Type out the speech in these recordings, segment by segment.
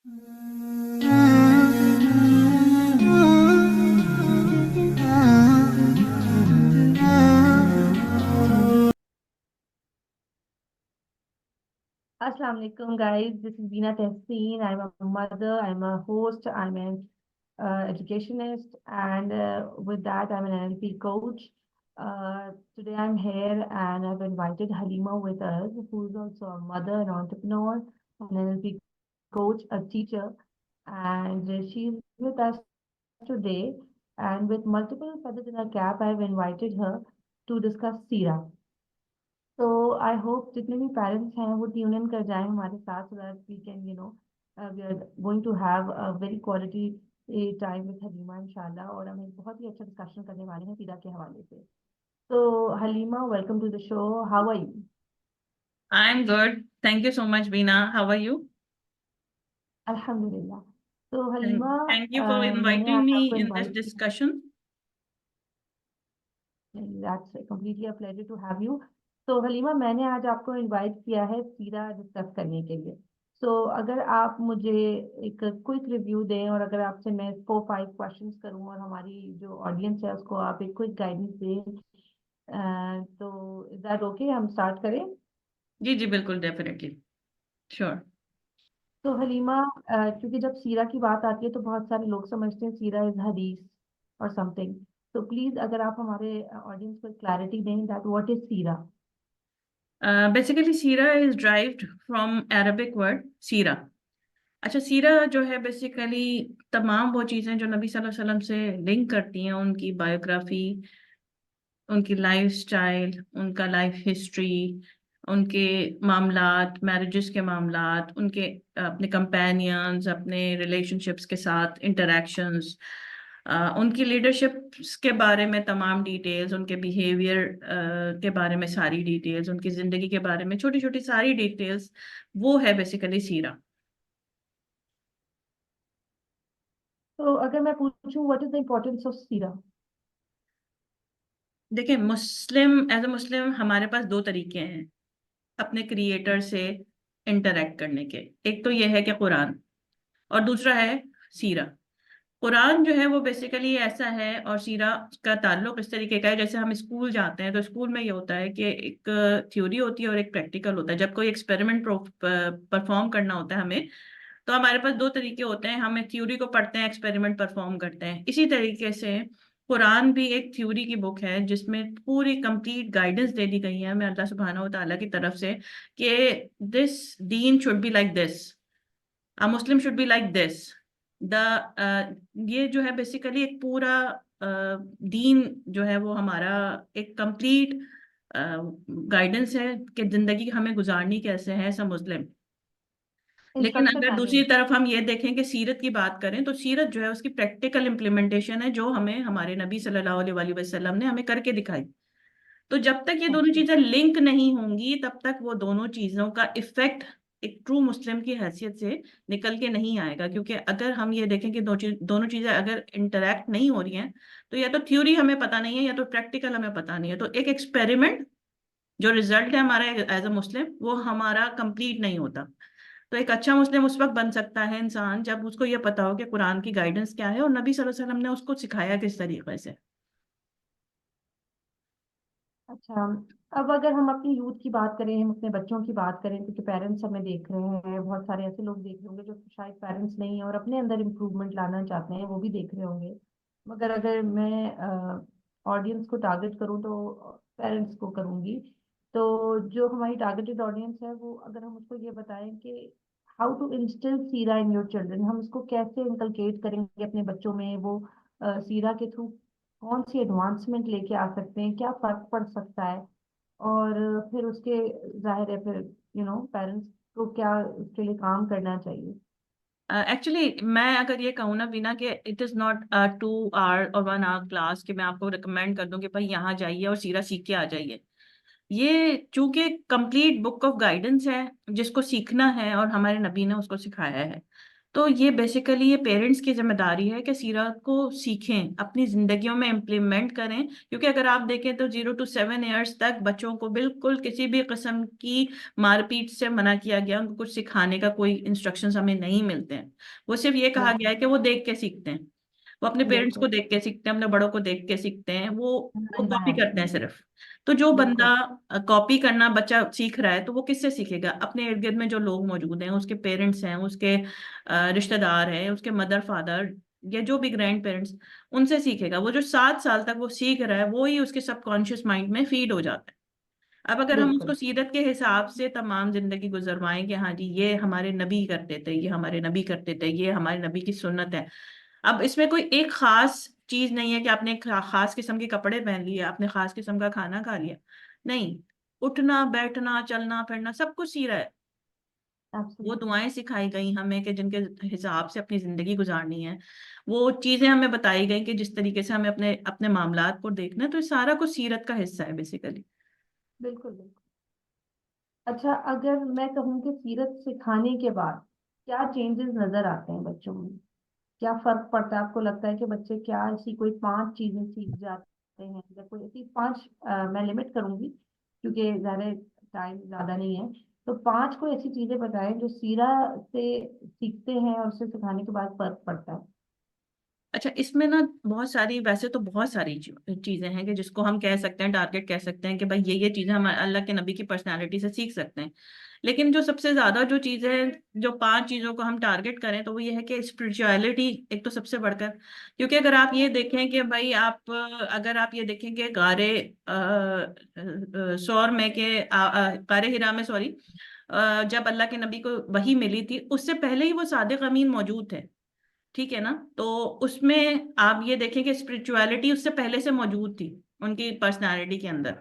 Assalamu alaikum, guys. This is Veena Tehseen. I'm a mother, I'm a host, I'm an educationist, and with that, I'm an NLP coach. Today, I'm here and I've invited Halima with us, who's also a mother, an entrepreneur, an NLP coach, a teacher, and she's with us today. And with multiple feathers in her cap, I've invited her to discuss Sira. तो I hope जितने भी parents हैं वो tune in कर जाएं हमारे साथ so that we can we are going to have a very quality time with Halima इंशाल्लाह और हम एक बहुत ही अच्छा डिस्कशन करने वाले हैं सीरा के हवाले से तो Halima welcome to the show how are you I'm good. Thank you so much, Veena. How are you? अल्हम्दुलिल्लाह तो And Halima thank you for मैंने inviting आज me आपको in this इनवाइट किया discussion. That's completely a pleasure to have you तो हलीमा मैंने आज आपको इनवाइट किया है सीरा डिस्कस करने के लिए अगर आप मुझे एक क्विक रिव्यू दें और अगर आपसे मैं 4-5 क्वेश्चंस करूं और हमारी जो ऑडियंस है उसको आप एक क्विक गाइडेंस दें इज दैट ओके हम स्टार्ट करें जी जी बिल्कुल डेफिनेटली श्योर। तो हलीमा क्योंकि जब सीरा की बात आती है तो बहुत सारे लोग समझते हैं सीरा इज हदीस और समथिंग तो प्लीज अगर आप हमारे ऑडियंस को क्लैरिटी दें that what is Sira basically Sira is derived from Arabic word सीरा। अच्छा, सीरा जो है बेसिकली तमाम वो चीज़ें जो नबी सल्लल्लाहु अलैहि वसल्लम से लिंक करती हैं, उनकी बायोग्राफी, उनकी लाइफ स्टाइल, उनका लाइफ हिस्ट्री, उनके मामलात, मैरिजेस के मामलात, उनके अपने कंपेनियंस, अपने रिलेशनशिप्स के साथ इंटरेक्शंस, उनकी लीडरशिप्स के बारे में तमाम डिटेल्स, उनके बिहेवियर के बारे में सारी डिटेल्स, उनकी ज़िंदगी के बारे में छोटी छोटी सारी डिटेल्स, वो है बेसिकली सीरा। तो अगर मैं पूछूं what is the importance of सीरा देखिए, एज ए मुस्लिम हमारे पास दो तरीके हैं अपने क्रिएटर से इंटरेक्ट करने के। एक तो ये है कि कुरान, और दूसरा है सीरा। कुरान जो है वो बेसिकली ऐसा है, और सीरा का ताल्लुक इस तरीके का है जैसे हम स्कूल जाते हैं तो स्कूल में ये होता है कि एक थ्योरी होती है और एक प्रैक्टिकल होता है। जब कोई एक्सपेरिमेंट परफॉर्म करना होता है हमें, तो हमारे पास दो तरीके होते हैं, हम एक थ्योरी को पढ़ते हैं, एक्सपेरिमेंट परफॉर्म करते हैं। इसी तरीके से कुरान भी एक थ्योरी की बुक है जिसमें पूरी कंप्लीट गाइडेंस दे दी गई है हमें अल्लाह सुब्हानहू व तआला की तरफ से कि this Deen should be like this, a Muslim should be like this. ये जो है बेसिकली एक पूरा दीन जो है वो हमारा एक कंप्लीट गाइडेंस है कि जिंदगी हमें गुजारनी कैसे है एज अ मुस्लिम। लेकिन इंस्ट्रक्शन अगर दूसरी मैनुअल तरफ हम ये देखें कि सीरत की बात करें, तो सीरत जो है उसकी प्रैक्टिकल इम्प्लीमेंटेशन है जो हमें हमारे नबी सल्लल्लाहु अलैहि वसल्लम ने हमें करके दिखाई। तो जब तक ये दोनों अच्छा चीजें लिंक नहीं होंगी तब तक वो दोनों चीजों का इफेक्ट एक ट्रू मुस्लिम की हैसियत से निकल के नहीं आएगा। क्योंकि अगर हम ये देखें कि दोनों चीजें अगर इंटरेक्ट नहीं हो रही हैं, तो या तो थ्योरी हमें पता नहीं है या तो प्रैक्टिकल हमें पता नहीं है, तो एक एक्सपेरिमेंट जो रिजल्ट है हमारा एज अ मुस्लिम वो हमारा कंप्लीट नहीं होता। तो एक अच्छा मुस्लिम उस वक्त बन सकता है इंसान जब उसको ये पता हो कि कुरान की गाइडेंस क्या है और नबी सल्लल्लाहु अलैहि वसल्लम ने उसको सिखाया किस तरीके से। अच्छा अब अगर हम अपनी यूथ की बात करें हम अपने बच्चों की बात करें क्योंकि पेरेंट्स हमें देख रहे हैं बहुत सारे ऐसे लोग देख रहे होंगे जो शायद पेरेंट्स नहीं है और अपने अंदर इम्प्रूवमेंट लाना चाहते हैं वो भी देख रहे होंगे मगर अगर मैं ऑडियंस को टारगेट करूं तो पेरेंट्स को करूंगी तो जो हमारी टारगेटेड ऑडियंस है वो अगर हम उसको ये बताएं कि how to instil Sira in your children हम इसको कैसे इंकलकेट करेंगे अपने बच्चों में वो सीरा के थ्रू कौन सी एडवांसमेंट लेके आ सकते हैं क्या फर्क पड़ सकता है और फिर उसके जाहिर है फिर पेरेंट्स को क्या उसके लिए काम करना चाहिए एक्चुअली मैं अगर ये कहूँ ना बिना कि इट इज़ नॉट 2 आवर और 1 आवर क्लास कि मैं आपको रिकमेंड कर दूं कि भाई यहाँ जाइए और सीरा सीख के आ जाइए। ये चूंकि कंप्लीट बुक ऑफ गाइडेंस है जिसको सीखना है और हमारे नबी ने उसको सिखाया है। तो ये बेसिकली ये पेरेंट्स की जिम्मेदारी है कि सीरत को सीखें, अपनी जिंदगियों में इम्प्लीमेंट करें। क्योंकि अगर आप देखें तो 0 to 7 years तक बच्चों को बिल्कुल किसी भी किस्म की मारपीट से मना किया गया, उनको कुछ सिखाने का कोई इंस्ट्रक्शंस हमें नहीं मिलते हैं। वो सिर्फ ये कहा गया बिल्कुल है कि वो देख के सीखते हैं, वो अपने पेरेंट्स को बिल्कुल। देख के सीखते हैं, अपने बड़ों को देख के सीखते हैं, वो कॉपी करते हैं एक्शन। सिर्फ। तो जो बिल्कुल बंदा कॉपी करना बच्चा सीख रहा है तो वो किससे सीखेगा? अपने इर्द गिर्द में जो लोग मौजूद हैं, उसके पेरेंट्स हैं, उसके रिश्तेदार हैं, उसके मदर फादर या जो भी ग्रैंड पेरेंट्स, उनसे सीखेगा। वो जो 7 साल तक वो सीख रहा है वो ही उसके सबकॉन्शियस माइंड में फीड हो जाता है। अब अगर हम उसको बिल्कुल सीरत के हिसाब से तमाम जिंदगी गुजरवाएं कि हाँ जी ये हमारे नबी करते थे, ये हमारे नबी करते थे, ये हमारे नबी की सुन्नत है। अब इसमें कोई एक खास चीज नहीं है कि आपने एक खास किस्म के कपड़े पहन लिए, आपने खास किस्म का खाना खा लिया। नहीं, उठना बैठना चलना फिरना सब कुछ सीरा है। वो एब्सोल्युटली। दुआएं सिखाई गई हमें कि जिनके हिसाब से अपनी जिंदगी गुजारनी है। वो चीजें हमें बताई गई कि जिस तरीके से हमें अपने अपने मामलात को देखना है। तो ये सारा कुछ सीरत का हिस्सा है बेसिकली। बिल्कुल बिल्कुल। अच्छा, अगर मैं कहूँ कि सीरत सिखाने के बाद क्या चेंजेस नजर आते हैं बच्चों में, क्या फर्क पड़ता है? आपको लगता है कि बच्चे क्या ऐसी कोई 5 चीजें सीख जाते हैं, या कोई ऐसी 5, मैं लिमिट करूंगी क्योंकि ज्यादा टाइम ज्यादा नहीं है, तो 5 कोई ऐसी चीजें बताएं जो सीरा से सीखते हैं और उसे सिखाने के बाद फर्क पड़ता है। अच्छा, इसमें ना बहुत सारी, वैसे तो बहुत सारी चीजें हैं कि जिसको हम कह सकते हैं, टारगेट कह सकते हैं कि भाई ये चीजें हम अल्लाह के नबी की पर्सनालिटी से सीख सकते हैं। लेकिन जो सबसे ज्यादा जो चीजें जो 5 चीजों को हम टारगेट करें तो वो ये है कि स्पिरिचुअलिटी एक तो सबसे बढ़कर। क्योंकि अगर आप ये देखें कि भाई आप अगर आप ये देखें कि गारे सौर में के गारे हिरा में, सॉरी, जब अल्लाह के नबी को वही मिली थी उससे पहले ही वो सादिक अमीन मौजूद थे। ठीक है ना? तो उसमें आप ये देखें कि स्पिरिचुअलिटी उससे पहले से मौजूद थी उनकी पर्सनालिटी के अंदर।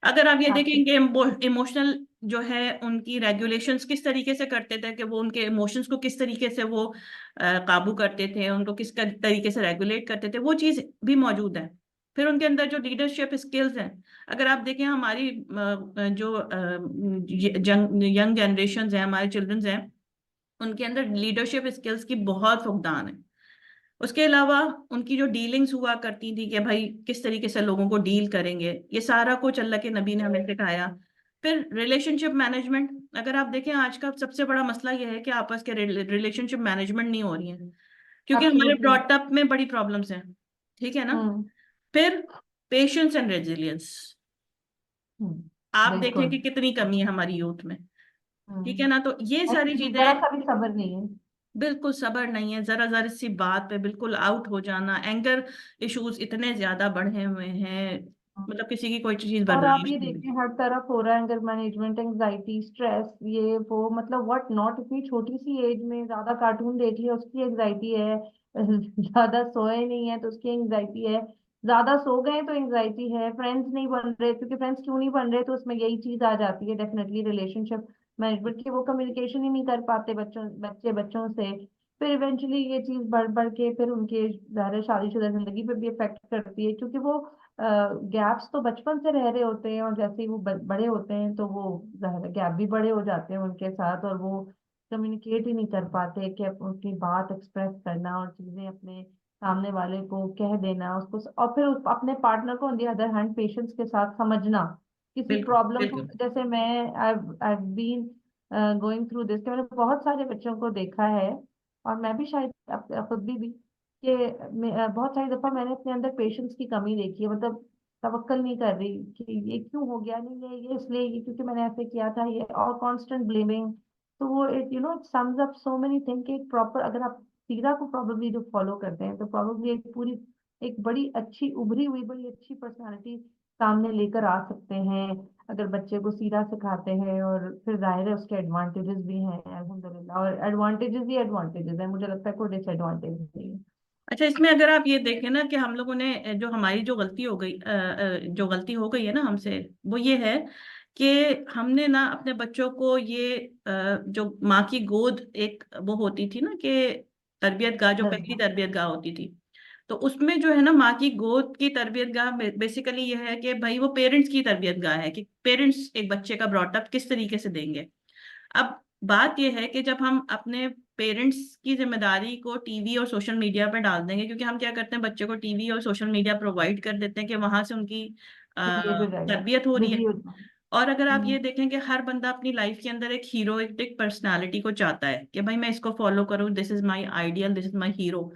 अगर आप ये देखें आपसे। कि इमोशनल जो है उनकी रेगुलेशंस किस तरीके से करते थे, कि वो उनके इमोशंस को किस तरीके से वो काबू करते थे, उनको किस तरीके से रेगुलेट करते थे, वो चीज़ भी मौजूद है। फिर उनके अंदर जो लीडरशिप स्किल्स हैं, अगर आप देखें हमारी जो यंग जनरेशन है, हमारे चिल्ड्रंस हैं, उनके अंदर लीडरशिप स्किल्स की बहुत फुकदान है। उसके अलावा उनकी जो डीलिंग्स हुआ करती थी कि भाई किस तरीके से लोगों को डील करेंगे, ये सारा कुछ अल्लाह के नबी ने हमें सिखाया। फिर रिलेशनशिप मैनेजमेंट, अगर आप देखें आज का सबसे बड़ा मसला यह है कि आपस के रिलेशनशिप मैनेजमेंट नहीं हो रही है, क्योंकि हमारे एब्सोल्युटली। ब्रॉटअप में बड़ी प्रॉब्लम्स हैं। ठीक है ना? हम्म फिर पेशेंस एंड रेजिलियंस, आप देखें बिल्कुल। कि कितनी कमी है हमारी यूथ में। ठीक है हम्म ना? तो ये सारी जरा चीजें, सा भी सब्र नहीं है। बिल्कुल सबर नहीं है, जरा जरा सी बात पे बिल्कुल आउट हो जाना, एंगर इश्यूज इतने ज्यादा बढ़े हुए हैं, मतलब किसी की कोई चीज और आप ये बर्दाश्त नहीं। देखिए हर तरफ हो रहा है, एंगर मैनेजमेंट, एंजाइटी, स्ट्रेस, ये वो, मतलब व्हाट नॉट। इतनी छोटी सी एज में ज्यादा कार्टून देख लिया उसकी एंजाइटी है, ज्यादा सोए नहीं है तो उसकी एंजाइटी है, ज्यादा सो गए तो एंजाइटी है, फ्रेंड्स नहीं बन रहे, क्योंकि फ्रेंड्स क्यों नहीं बन रहे तो उसमें यही चीज आ जाती है डेफिनेटली, रिलेशनशिप मैनेजमेंट की। वो कम्युनिकेशन ही नहीं कर पाते बच्चों से। फिर इवेंचुअली ये चीज बढ़ बढ़ के फिर उनके ज़ाहिर शादीशुदा जिंदगी पे भी इफेक्ट करती है, क्योंकि वो गैप्स तो बचपन से रह रहे होते हैं, और जैसे ही वो बड़े होते हैं तो वो ज़ाहिर गैप भी बड़े हो जाते हैं उनके साथ, और वो कम्युनिकेट ही नहीं कर पाते कि उनकी बात एक्सप्रेस करना और चीजें अपने सामने वाले को कह देना उसको, और फिर अपने पार्टनर को on the other hand patience के साथ समझना। किसी बिल्कुल प्रॉब्लम को, बिल्कुल। जैसे मैं I been going through this, मैंने बहुत सारे बच्चों को देखा है, और मैं भी शायद खुद भी कि बहुत सारी दफा मैंने अपने अंदर पेशेंस की कमी देखी है, मतलब तवक्कल नहीं कर रही कि ये क्यों हो गया, नहीं ये इसलिए, ये क्योंकि मैंने ऐसे किया था, ये, और कांस्टेंट ब्लेमिंग। तो वो it it sums up so many thing कि एक प्रॉपर, अगर आप सीरा को प्रॉब्लली जो फॉलो करते हैं तो प्रॉब्लली एक पूरी, एक बड़ी अच्छी उभरी हुई बड़ी अच्छी पर्सनालिटी सामने लेकर आ सकते हैं, अगर बच्चे को सीरा सिखाते हैं। और फिर जाहिर है उसके एडवांटेजेस भी हैं अल्हम्दुलिल्लाह, और एडवांटेजेस ही एडवांटेजेस हैं, मुझे लगता है कोई डिसएडवांटेज नहीं है। अच्छा, इसमें अगर आप ये देखें ना कि हम लोगों ने जो हमारी जो गलती हो गई, जो गलती हो गई है ना हमसे, वो ये है कि हमने ना अपने बच्चों को ये जो माँ की गोद एक वो होती थी ना कि तरबियत गाह, जो पहली जज्बा। तरबियत गाह होती थी, तो उसमें जो है ना माँ की गोद की तरबियत गाह बेसिकली ये है कि भाई वो पेरेंट्स की तरबियत गाह है कि पेरेंट्स एक बच्चे का ब्रॉटअप किस तरीके से देंगे। अब बात यह है कि जब हम अपने पेरेंट्स की जिम्मेदारी को टीवी और सोशल मीडिया पर डाल देंगे, क्योंकि हम क्या करते हैं, बच्चे को टीवी और सोशल मीडिया प्रोवाइड कर देते हैं कि वहां से उनकी ये भी रहेगा, तरबियत हो रही है। बिजी हो जाए। और अगर आप हम्म, ये देखें कि हर बंदा अपनी लाइफ के अंदर एक हीरोइक पर्सनालिटी को चाहता है कि भाई मैं इसको फॉलो करूं, this is my ideal, this is my hero.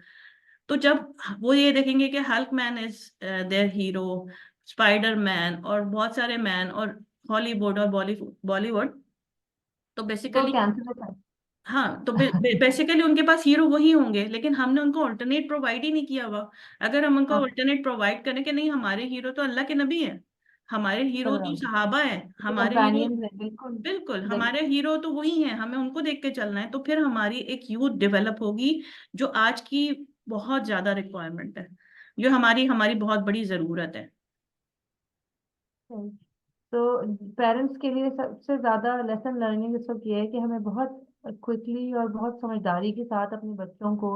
तो जब वो ये देखेंगे कि Hulk man is their hero, Spider Man और बहुत सारे मैन और हॉलीवुड और बॉलीवुड बॉलीवुड, तो तो बेसिकली, कैंसिल है। हाँ, तो बेसिकली उनके पास हीरो वही होंगे, लेकिन हमने उनको ऑल्टरनेट प्रोवाइड ही नहीं किया हुआ। अगर हम उनको हाँ, ऑल्टरनेट प्रोवाइड करें कि नहीं, हमारे हीरो तो अल्लाह के नबी है, हमारे हीरो तो बराबर, सहाबा है, हमारे हीरो, कंपेनियन है बिल्कुल। बिल्कुल देख, हमारे हीरो तो वही हैं, हमें उनको देख के चलना है, तो फिर हमारी एक यूथ डेवलप होगी, जो आज की बहुत ज्यादा रिक्वायरमेंट है, जो हमारी हमारी बहुत बड़ी जरूरत है। तो पेरेंट्स के लिए सबसे ज्यादा लेसन लर्निंग इस वक्त ये है कि हमें बहुत क्विकली और बहुत समझदारी के साथ अपने बच्चों को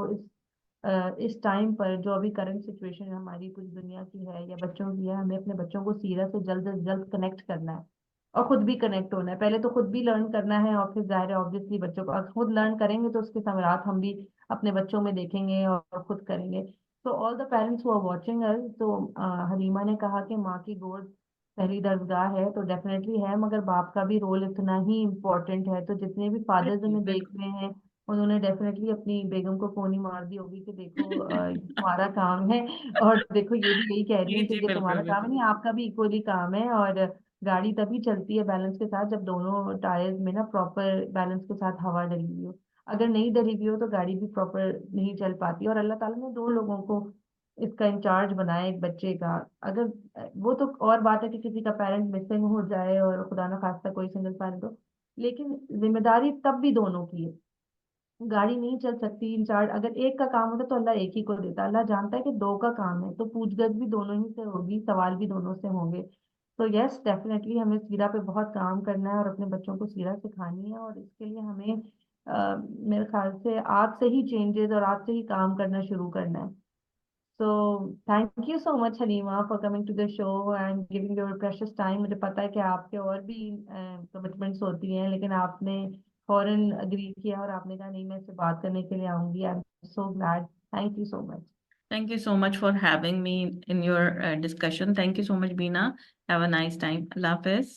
इस टाइम पर, जो अभी करंट सिचुएशन हमारी पूरी दुनिया की है या बच्चों की है, हमें अपने बच्चों को सीरत से जल्द कनेक्ट करना है और खुद भी कनेक्ट होना है। पहले तो खुद भी लर्न करना है और फिर जाहिर है ऑब्वियसली बच्चों को, अगर खुद लर्न करेंगे तो उसके समरात हम भी अपने बच्चों में देखेंगे और खुद करेंगे। तो all the parents who are watching us, तो हलीमा ने कहा कि माँ की गोद पहली दरगाह है, तो डेफिनेटली है, मगर बाप का भी रोल इतना ही इम्पोर्टेंट है। तो जितने भी फादर्स बिल्कुल हमें देख बिल्कुल। रहे हैं, उन्होंने डेफिनेटली अपनी बेगम को कोनी मार दी होगी कि देखो ये तुम्हारा काम है। और देखो ये भी यही कह रही जी है कि जी, ये बिल्कुल तुम्हारा काम है, बिल्कुल। नहीं आपका भी इक्वली काम है। और गाड़ी तभी चलती है बैलेंस के साथ जब दोनों टायर्स में ना प्रॉपर बैलेंस के साथ हवा डली हुई हो। अगर नहीं डली हुई हो तो गाड़ी भी प्रॉपर नहीं चल पाती। और अल्लाह ताला ने दो लोगों को इसका इंचार्ज बनाया एक बच्चे का। अगर वो तो और बात है कि किसी का पेरेंट मिसिंग हो जाए और खुदा ना खास्ता कोई सिंगल पेरेंट हो, लेकिन जिम्मेदारी तब भी दोनों की है। गाड़ी नहीं चल सकती, इंचार्ज अगर एक का काम होता तो अल्लाह एक ही को देता। अल्लाह जानता है कि दो का काम है, तो पूछगछ भी दोनों ही से होगी, सवाल भी दोनों से होंगे। तो यस, डेफिनेटली हमें सीरा पे बहुत काम करना है और अपने बच्चों को सीरा सिखानी है। और इसके लिए हमें मेरे ख्याल से आज से ही चेंजेस और आज से ही काम करना शुरू करना है। So thank you so much Halima for coming to the show and giving your precious time। मुझे पता है कि आपके और भी कमिटमेंट्स होती हैं, लेकिन आपने फौरन अग्री किया और आपने कहा नहीं, मैं इससे बात करने के लिए आऊंगी। I am so glad. Thank you so much. Thank you so much for having me in your discussion. Thank you so much, Beena. Have a nice time. Allah Hafiz.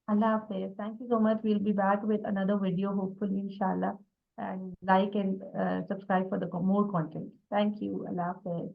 Allah Hafiz। Thank you so much। We'll be back with another video hopefully inshallah, and like and subscribe for the more content। Thank you। Allah Hafiz।